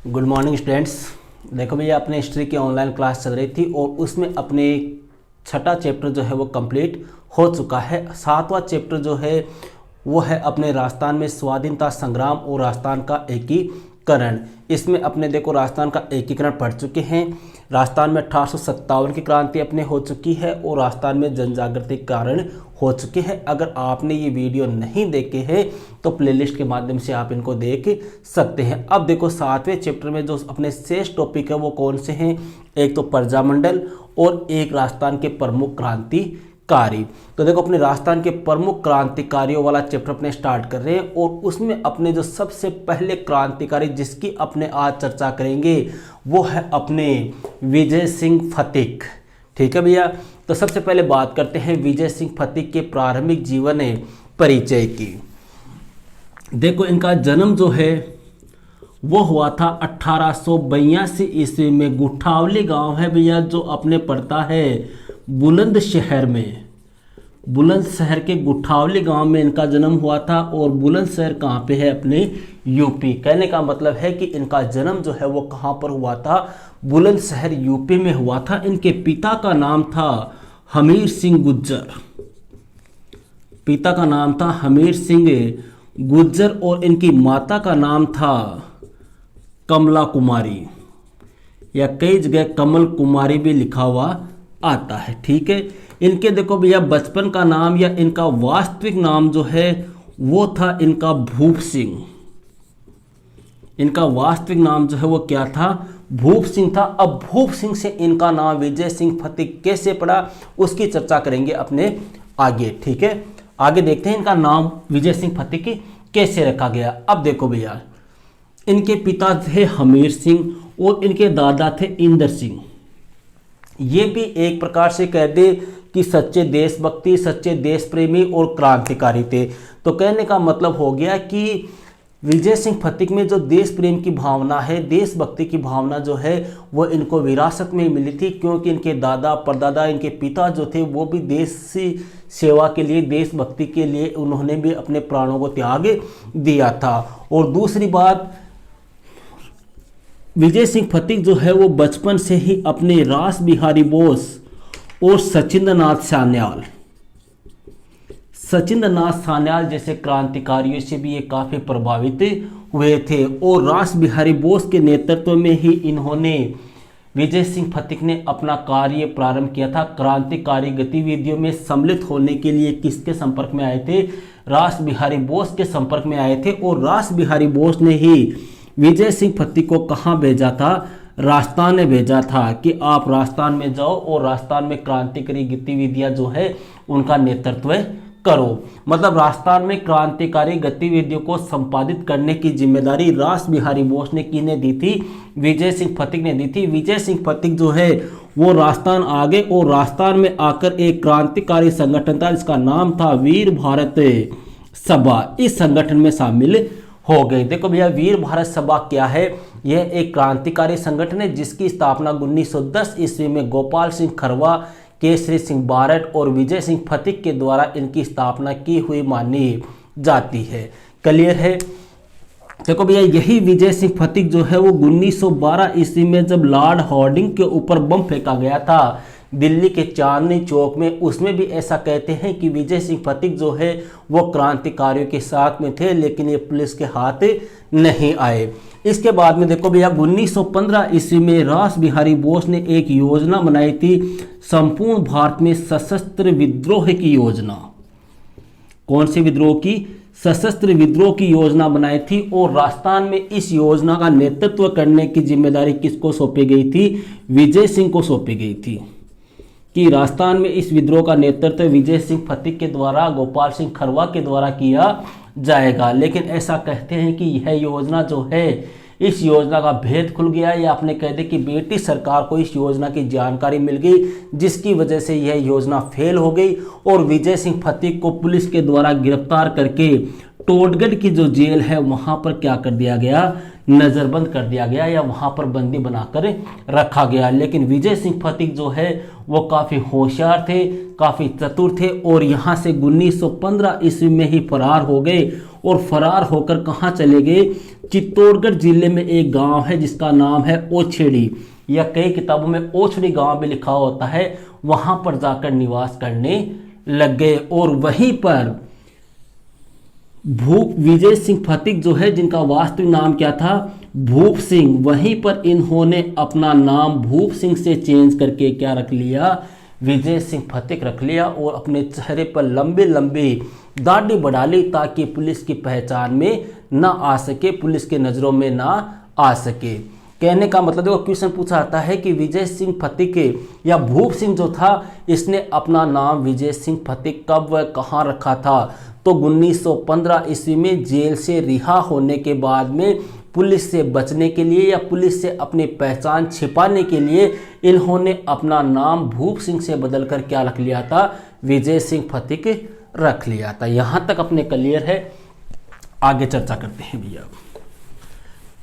Good morning students. देखो भैया, अपने हिस्ट्री की ऑनलाइन क्लास चल रही थी और उसमें अपने छठा चैप्टर जो है वो कंप्लीट हो चुका है। सातवां चैप्टर जो है वो है अपने राजस्थान में स्वाधीनता संग्राम और राजस्थान का एकीकरण। इसमें अपने देखो राजस्थान का एकीकरण पढ़ चुके हैं। राजस्थान में 1857 की क्रांति अपने हो चुकी है और राजस्थान में जन जागृति के कारण हो चुके हैं। अगर आपने ये वीडियो नहीं देखे हैं तो प्लेलिस्ट के माध्यम से आप इनको देख सकते हैं। अब देखो सातवें चैप्टर में जो अपने शेष टॉपिक है वो कौन से हैं, एक तो प्रजामंडल और एक राजस्थान के प्रमुख क्रांतिकारी। तो देखो अपने राजस्थान के प्रमुख क्रांतिकारियों वाला चैप्टर अपने स्टार्ट कर रहे हैं और उसमें अपने जो सबसे पहले क्रांतिकारी जिसकी अपने आज चर्चा करेंगे वो है अपने विजय सिंह फतिक। ठीक है भैया, तो सबसे पहले बात करते हैं विजय सिंह फतिक के प्रारंभिक जीवन परिचय की। देखो इनका जन्म जो है वो हुआ था 1882 ईस्वी में। गुठावली गांव है भैया जो अपने पड़ता है बुलंदशहर में। बुलंदशहर के गुठावली गांव में इनका जन्म हुआ था और बुलंदशहर कहाँ पे है, अपने यूपी। कहने का मतलब है कि इनका जन्म जो है वो कहाँ पर हुआ था, बुलंदशहर यूपी में हुआ था। इनके पिता का नाम था हमीर सिंह गुज्जर। पिता का नाम था हमीर सिंह गुज्जर और इनकी माता का नाम था कमला कुमारी, या कई जगह कमल कुमारी भी लिखा हुआ आता है। ठीक है, इनके देखो भैया बचपन का नाम या इनका वास्तविक नाम जो है वो था इनका भूप सिंह। इनका वास्तविक नाम जो है वो क्या था, भूप सिंह था। अब भूप सिंह से इनका नाम विजय सिंह फतिक कैसे पड़ा उसकी चर्चा करेंगे अपने आगे। ठीक है, आगे देखते हैं इनका नाम विजय सिंह फतिक कैसे रखा गया। अब देखो भैया, इनके पिता थे हमीर सिंह और इनके दादा थे इंदर सिंह। ये भी एक प्रकार से कह दे कि सच्चे देशभक्ति, सच्चे देश प्रेमी और क्रांतिकारी थे। तो कहने का मतलब हो गया कि विजय सिंह फतिक में जो देश प्रेम की भावना है, देशभक्ति की भावना जो है वो इनको विरासत में मिली थी, क्योंकि इनके दादा परदादा, इनके पिता जो थे वो भी देश की सेवा के लिए, देशभक्ति के लिए उन्होंने भी अपने प्राणों को त्याग दिया था। और दूसरी बात, विजय सिंह फतिक जो है वो बचपन से ही अपने रास बिहारी बोस और सचिंद्रनाथ सान्याल जैसे क्रांतिकारियों से भी ये काफ़ी प्रभावित हुए थे और रास बिहारी बोस के नेतृत्व में ही इन्होंने, विजय सिंह फतिक ने अपना कार्य प्रारंभ किया था। क्रांतिकारी गतिविधियों में सम्मिलित होने के लिए किसके संपर्क में आए थे, रास बिहारी बोस के संपर्क में आए थे। और रास बिहारी बोस ने ही विजय सिंह फतिक को कहाँ भेजा था, राजस्थान में भेजा था कि आप राजस्थान में जाओ और राजस्थान में क्रांतिकारी गतिविधियां जो है उनका नेतृत्व करो। मतलब राजस्थान में क्रांतिकारी गतिविधियों को संपादित करने की जिम्मेदारी रास बिहारी बोस ने किने दी थी, विजय सिंह फतिक ने दी थी। विजय सिंह फतिक जो है वो राजस्थान आ गए और राजस्थान में आकर एक क्रांतिकारी संगठन था जिसका नाम था वीर भारत सभा, इस संगठन में शामिल हो गए। देखो भैया, वीर भारत सभा क्या है, यह एक क्रांतिकारी संगठन है जिसकी स्थापना 1910 ईस्वी में गोपाल सिंह खरवा, केसरी सिंह बारट और विजय सिंह फतिक के द्वारा इनकी स्थापना की हुई मानी जाती है। क्लियर है। देखो भैया, यही विजय सिंह फतिक जो है वो 1912 ईस्वी में जब लॉर्ड हार्डिंग के ऊपर बम फेंका गया था दिल्ली के चांदनी चौक में, उसमें भी ऐसा कहते हैं कि विजय सिंह फतिक जो है वो क्रांतिकारियों के साथ में थे, लेकिन ये पुलिस के हाथ नहीं आए। इसके बाद में देखो भैया, 1915 ईस्वी में रास बिहारी बोस ने एक योजना बनाई थी, संपूर्ण भारत में सशस्त्र विद्रोह की योजना। कौन से विद्रोह की, सशस्त्र विद्रोह की योजना बनाई थी। और राजस्थान में इस योजना का नेतृत्व करने की जिम्मेदारी किसको सौंपी गई थी, विजय सिंह को सौंपी गई थी कि राजस्थान में इस विद्रोह का नेतृत्व विजय सिंह फतिक के द्वारा, गोपाल सिंह खरवा के द्वारा किया जाएगा। लेकिन ऐसा कहते हैं कि यह योजना जो है, इस योजना का भेद खुल गया, या आपने कह दे कि ब्रिटिश सरकार को इस योजना की जानकारी मिल गई, जिसकी वजह से यह योजना फेल हो गई और विजय सिंह फतिक को पुलिस के द्वारा गिरफ्तार करके टोडगढ़ की जो जेल है वहां पर क्या कर दिया गया, नजरबंद कर दिया गया या वहां पर बंदी बनाकर रखा गया। लेकिन विजय सिंह फतिक जो है वो काफी होशियार थे, काफी चतुर थे और यहां से 1915 ईस्वी में ही फरार हो गए। और फरार होकर कहां चले गए, चित्तौड़गढ़ जिले में एक गांव है जिसका नाम है ओछेड़ी, या कई किताबों में ओछड़ी गांव भी लिखा होता है, वहां पर जाकर निवास करने लग गए। और वहीं पर भूप विजय सिंह फतिक जो है, जिनका वास्तविक नाम क्या था, भूप सिंह, वहीं पर इन्होंने अपना नाम भूप सिंह से चेंज करके क्या रख लिया, विजय सिंह फतिक रख लिया। और अपने चेहरे पर लंबे लंबे दाढ़ी बढ़ा ली ताकि पुलिस की पहचान में ना आ सके, पुलिस के नज़रों में ना आ सके। कहने का मतलब देखो, क्वेश्चन पूछा जाता है कि विजय सिंह फतिक या भूप सिंह जो था, इसने अपना नाम विजय सिंह फतिक कब व कहाँ रखा था, तो 1915 ईस्वी में जेल से रिहा होने के बाद में पुलिस से बचने के लिए या पुलिस से अपनी पहचान छिपाने के लिए इन्होंने अपना नाम भूप सिंह से बदलकर क्या रख लिया था, विजय सिंह फतिक रख लिया था। यहाँ तक अपने क्लियर है, आगे चर्चा करते हैं भैया।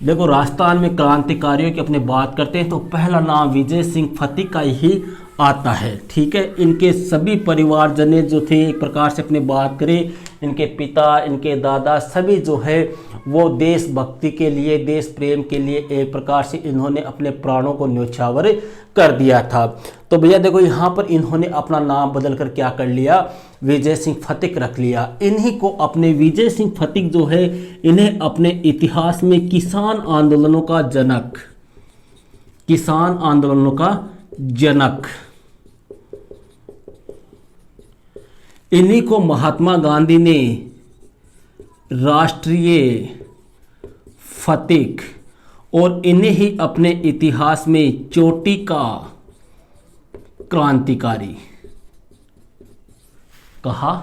देखो, राजस्थान में क्रांतिकारियों की अपने बात करते हैं तो पहला नाम विजय सिंह फतिक का ही आता है। ठीक है, इनके सभी परिवारजन जो थे, एक प्रकार से अपने बात करें, इनके पिता, इनके दादा, सभी जो है वो देशभक्ति के लिए, देश प्रेम के लिए एक प्रकार से इन्होंने अपने प्राणों को न्यौछावर कर दिया था। तो भैया देखो, यहाँ पर इन्होंने अपना नाम बदल कर क्या कर लिया, विजय सिंह फतिक रख लिया। इन्हीं को अपने विजय सिंह फतिक जो है, इन्हें अपने इतिहास में किसान आंदोलनों का जनक, किसान आंदोलनों का जनक, इन्हीं को महात्मा गांधी ने राष्ट्रीय फतिक और इन्हें ही अपने इतिहास में चोटी का क्रांतिकारी कहा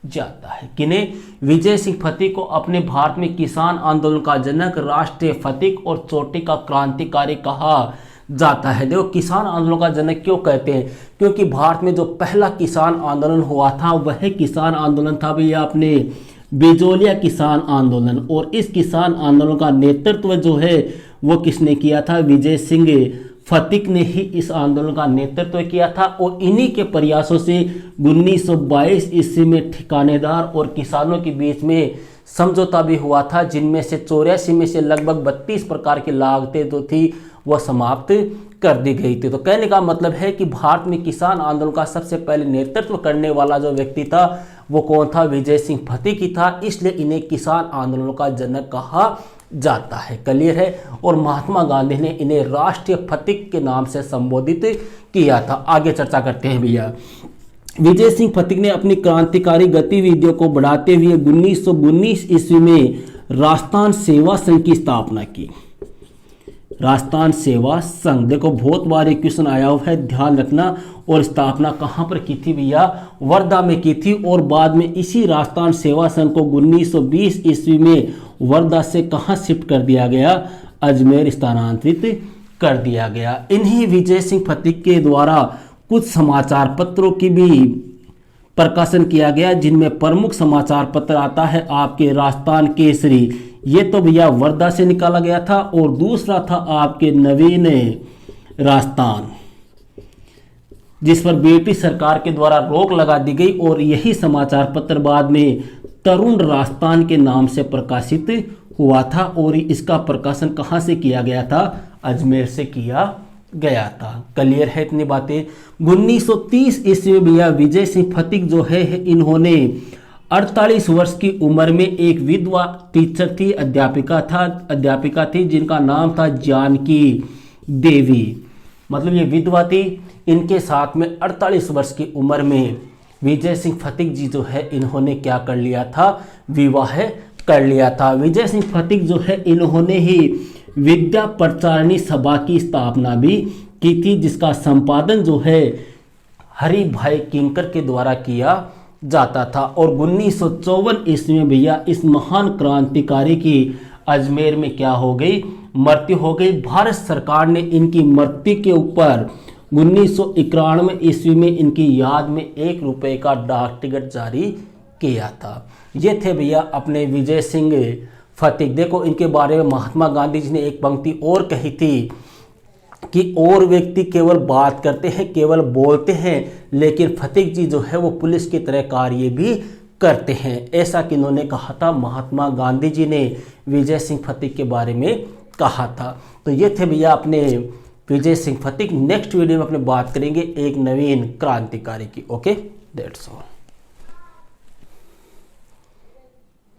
जाता है। किन्हें, विजय सिंह फतिक को अपने भारत में किसान आंदोलन का जनक, राष्ट्रीय फतिक और चोटी का क्रांतिकारी कहा जाता है। देखो, किसान आंदोलन का जनक क्यों कहते हैं, क्योंकि भारत में जो पहला किसान आंदोलन हुआ था वह किसान आंदोलन था भैया अपने बिजोलिया किसान आंदोलन। और इस किसान आंदोलन का नेतृत्व जो है वो किसने किया था, विजय सिंह फतिक ने ही इस आंदोलन का नेतृत्व किया था। और इन्हीं के प्रयासों से 1922 ईस्वी में ठिकानेदार और किसानों के बीच में समझौता भी हुआ था, जिनमें से 84 में से लगभग 32 प्रकार की लागतें जो थी वह समाप्त कर दी गई थी। तो कहने का मतलब है कि भारत में किसान आंदोलन का सबसे पहले नेतृत्व करने वाला जो व्यक्ति था वो कौन था, विजय सिंह फतिक ही था। इसलिए इन्हें किसान आंदोलन का जनक कहा जाता है। क्लियर है। और महात्मा गांधी ने इन्हें राष्ट्रीय फतिक के नाम से संबोधित किया था। आगे चर्चा करते हैं भैया। विजय सिंह फतिक ने अपनी क्रांतिकारी गतिविधियों को बढ़ाते हुए 1919 ईस्वी में राजस्थान सेवा संघ की स्थापना की। राजस्थान सेवा संघ, देखो बहुत बार एक क्वेश्चन आया हुआ है, ध्यान रखना। और स्थापना कहाँ पर की थी भैया, वर्धा में की थी। और बाद में इसी राजस्थान सेवा संघ को 1920 ईस्वी में वर्धा से कहाँ शिफ्ट कर दिया गया, अजमेर स्थानांतरित कर दिया गया। इन्हीं विजय सिंह फतिक के द्वारा कुछ समाचार पत्रों की भी प्रकाशन किया गया, जिनमें प्रमुख समाचार पत्र आता है आपके राजस्थान केसरी, ये तो भैया वर्धा से निकाला गया था। और दूसरा था आपके नवीन राजस्थान, जिस पर ब्रिटिश सरकार के द्वारा रोक लगा दी गई। और यही समाचार पत्र बाद में तरुण राजस्थान के नाम से प्रकाशित हुआ था। और इसका प्रकाशन कहाँ से किया गया था, अजमेर से किया गया था। क्लियर है इतनी बातें। 1930 ईस्वी में भैया विजय सिंह फतिक जो है इन्होंने 48 वर्ष की उम्र में एक विधवा टीचर थी, अध्यापिका थी, जिनका नाम था जानकी देवी। मतलब ये विधवा थी। इनके साथ में 48 वर्ष की उम्र में विजय सिंह फतिक जी जो है इन्होंने क्या कर लिया था, विवाह कर लिया था। विजय सिंह फतिक जो है इन्होंने ही विद्या प्रचारिणी सभा की स्थापना भी की थी, जिसका संपादन जो है हरि भाई किंकर के द्वारा किया जाता था। और 1954 ईस्वी में भैया इस महान क्रांतिकारी की अजमेर में क्या हो गई, मृत्यु हो गई। भारत सरकार ने इनकी मृत्यु के ऊपर 1991 ईस्वी में इनकी याद में 1 रुपये का डाक टिकट जारी किया था। ये थे भैया अपने विजय सिंह फतिक। देखो इनके बारे में महात्मा गांधी जी ने एक पंक्ति और कही थी कि और व्यक्ति केवल बात करते हैं, केवल बोलते हैं, लेकिन फतिक जी जो है वो पुलिस की तरह कार्य भी करते हैं। ऐसा कि इन्होंने कहा था, महात्मा गांधी जी ने विजय सिंह फतिक के बारे में कहा था। तो ये थे भैया अपने विजय सिंह फतिक। नेक्स्ट वीडियो में अपने बात करेंगे एक नवीन क्रांतिकारी की। Okay, that's all.